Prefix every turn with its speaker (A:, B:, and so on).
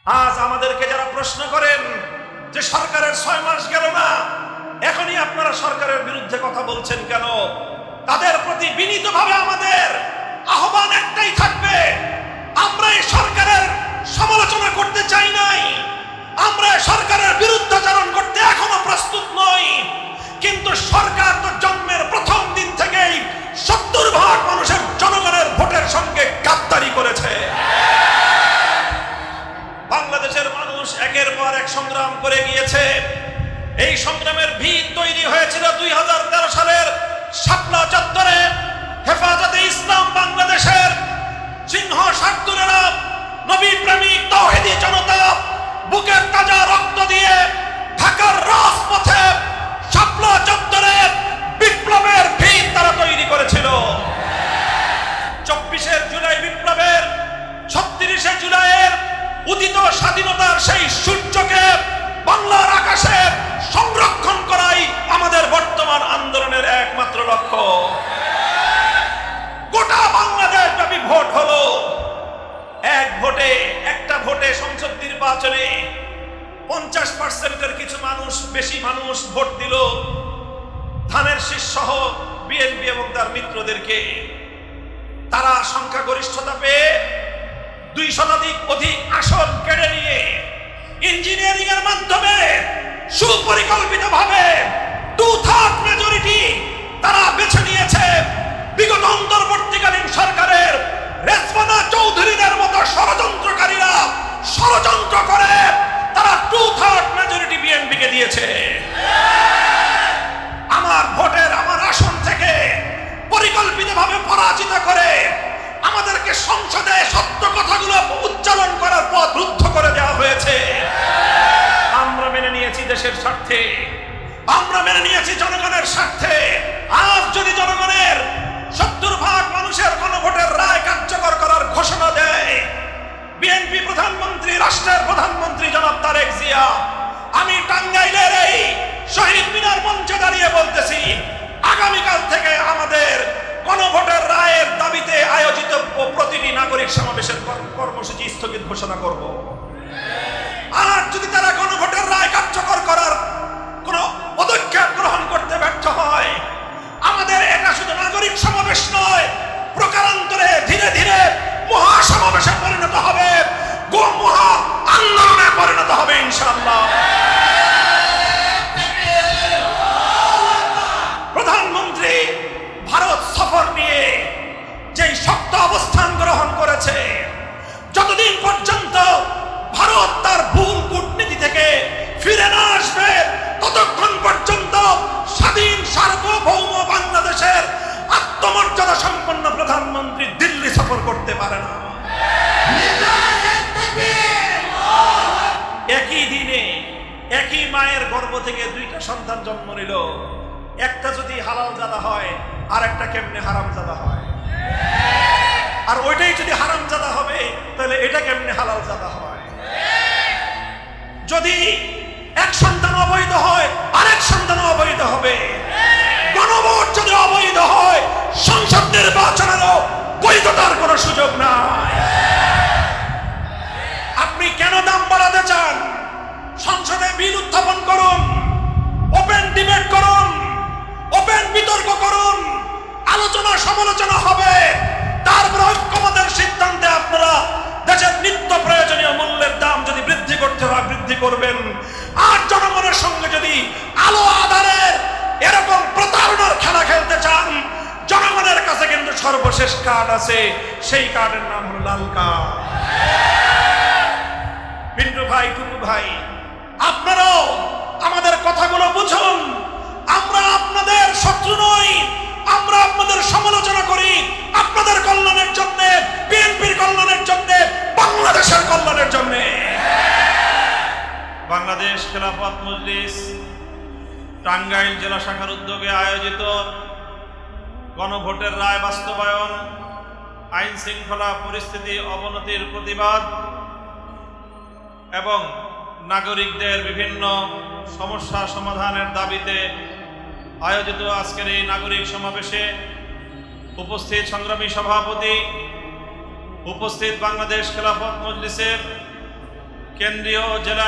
A: আজ আমাদেরকে যারা প্রশ্ন করেন যে সরকারের 6 মাস গেল না, এখনই আপনারা সরকারের বিরুদ্ধে কথা বলছেন কেন, তাদের প্রতি বিনীতভাবে আমাদের আহ্বান একটাই থাকবে, আমরা এই সরকারের সমালোচনা করতে চাই নাই, আমরা সরকারের বিরুদ্ধাচরণ করতে এখনো প্রস্তুত নই, কিন্তু সরকার তো জন্মের প্রথম দিন থেকেই 70% মানুষের জনগণের ভোটের সঙ্গে গাদ্দারি করেছে। বাংলাদেশের মানুষ একের পর এক সংগ্রাম করে গিয়েছে। এই সংগ্রামের ভিত তৈরি হয়েছিল 2013 সালের শাপলা চত্বরে। হেফাজতে ইসলাম বাংলাদেশের সিংহ শার্দুলেরা, নবী প্রেমিক তাওহীদি জনতা বুকের তাজা রক্ত দিয়ে ঢাকার রাজপথে শাপলা চত্বরে বিপ্লবের ভিত তারা তৈরি করেছিল। 24 জুলাই বিপ্লবের, 36 জুলাইয়ের উদিত স্বাধীনতার সেই সূর্যকে বাংলার আকাশে সংরক্ষণ করাই আমাদের বর্তমান আন্দোলনের একমাত্র লক্ষ্য। গোটা বাংলাদেশ ব্যাপী ভোট হলো। একটা ভোটে সংসদ নির্বাচনে 50%-এর কিছু মানুষ, বেশি মানুষ ভোট দিল ধানের শীষ সহ বিএনপি এবং তার মিত্রদেরকে। তারা সংখ্যাগরিষ্ঠতা পেয়ে 200 অধিক আসন কেড়ে নিয়ে ইঞ্জিনিয়ারিং এর মাধ্যমে সুপরিকল্পিতভাবে 2/3 মেজরিটি তারা বেছে নিয়েছে। বিগত অন্তর্বর্তীকালীন সরকারের রেজওয়ানা চৌধুরীদের মতো ষড়যন্ত্রকারীরা ষড়যন্ত্র করে তারা 2/3 মেজরিটি বিএনপিকে দিয়েছে। আমার ভোটের, আমার আসন থেকে পরিকল্পিতভাবে পরাজিত করে আমাদেরকে সংসদে সত্য কথাগুলো উচ্চারণ করার পথ রুদ্ধ করে দেওয়া হয়েছে। আমরা মেনে নিয়েছি দেশের স্বার্থে, আমরা মেনে নিয়েছি জনগণের স্বার্থে। আজ যদি জনগণের 70% মানুষের গণভোটের রায় কার্যকর করার ঘোষণা দেয় বিএনপি প্রধানমন্ত্রী, রাষ্ট্রের প্রধানমন্ত্রী জনাব তারেক জিয়া, আমি টাঙ্গাইলের এই শহীদ মিনার মঞ্চে দাঁড়িয়ে বলতেছি, আগামীকাল থেকে আমাদের গণভোটের রায়ের দাবিতে আয়োজিত প্রতিটি নাগরিক সমাবেশের কর্মসূচি স্থগিত ঘোষণা করব। আর যদি তারা গণভোটের রায় কার্যকর করার কোন পদক্ষেপ গ্রহণ করতে ব্যর্থ হয়, আমাদের এটা শুধু নাগরিক সমাবেশ নয়, প্রকারান্তরে ধীরে ধীরে মহাসমাবেশে পরিণত হবে, মহা আন্দোলনে পরিণত হবে ইনশাআল্লাহ। প্রধানমন্ত্রী ভারত সফর নিয়ে যেই শক্ত অবস্থান গ্রহণ করেছে, যতদিন পর্যন্ত ভারত তার ভুল কূটনীতি থেকে ফিরে না আসবে, ততক্ষণ পর্যন্ত স্বাধীন সার্বভৌম বাংলাদেশের আত্মমর্যাদা সম্পন্ন প্রধানমন্ত্রী দিল্লি সফর করতে পারে না। একই দিনে একই মায়ের গর্ভ থেকে 2টা সন্তান জন্ম নিল, একটা যদি হালাল জাদা হয় আর একটা কেমনে হারামজাদা হয়, আর ওইটাই যদি হারামজাদা হবে তাহলে এটা কেমনে হালাল জাদা হয়। যদি এক সন্তান অবৈধ হয় আরেক সন্তান অবৈধ হবে। গণভোট যদি অবৈধ হয়, সংসদ নির্বাচনেরও বৈধতার কোনো সুযোগ নাই। আপনি কেন দাম বাড়াতে চান? সংসদে বিল উত্থাপন করুন, ওপেন ডিবেট করুন, ওপেন বিতর্ক করুন, আলোচনা সমালোচনা হবে, তারপর ঐক্যমতের সিদ্ধান্তে আপনারা দেশের নিত্য প্রয়োজনীয় মূল্যের দাম যদি বৃদ্ধি করতে হয় বৃদ্ধি করবেন। আর জনগণের সঙ্গে যদি আলো আধারের এরকম প্রতারণার খেলা খেলতে চান, জনগণের কাছে কিন্তু সর্বশেষ কার্ড আছে, সেই কার্ডের নাম হলো লাল কার্ড। পিন্টু ভাই, টুকু ভাই, আপনারাও আমাদের কথাগুলো বুঝুন। আমরা আপনাদের শত্রু নই, আমরা আপনাদের সমালোচনা করি আপনাদের কল্যাণের জন্য, বিএনপির কল্যাণের জন্য, বাংলাদেশের কল্যাণের জন্য। বাংলাদেশ খেলাফত মজলিস টাঙ্গাইল জেলা শাখার উদ্যোগে আয়োজিত গণভোটের রায় বাস্তবায়ন, আইন শৃঙ্খলা পরিস্থিতি অবনতির প্রতিবাদ এবং নাগরিকদের বিভিন্ন সমস্যা সমাধানের দাবিতে আয়োজিত আজকের এই নাগরিক সমাবেশে উপস্থিত সংগ্রামী সভাপতি, উপস্থিত বাংলাদেশ খেলাফত মজলিসের কেন্দ্রীয় জেলা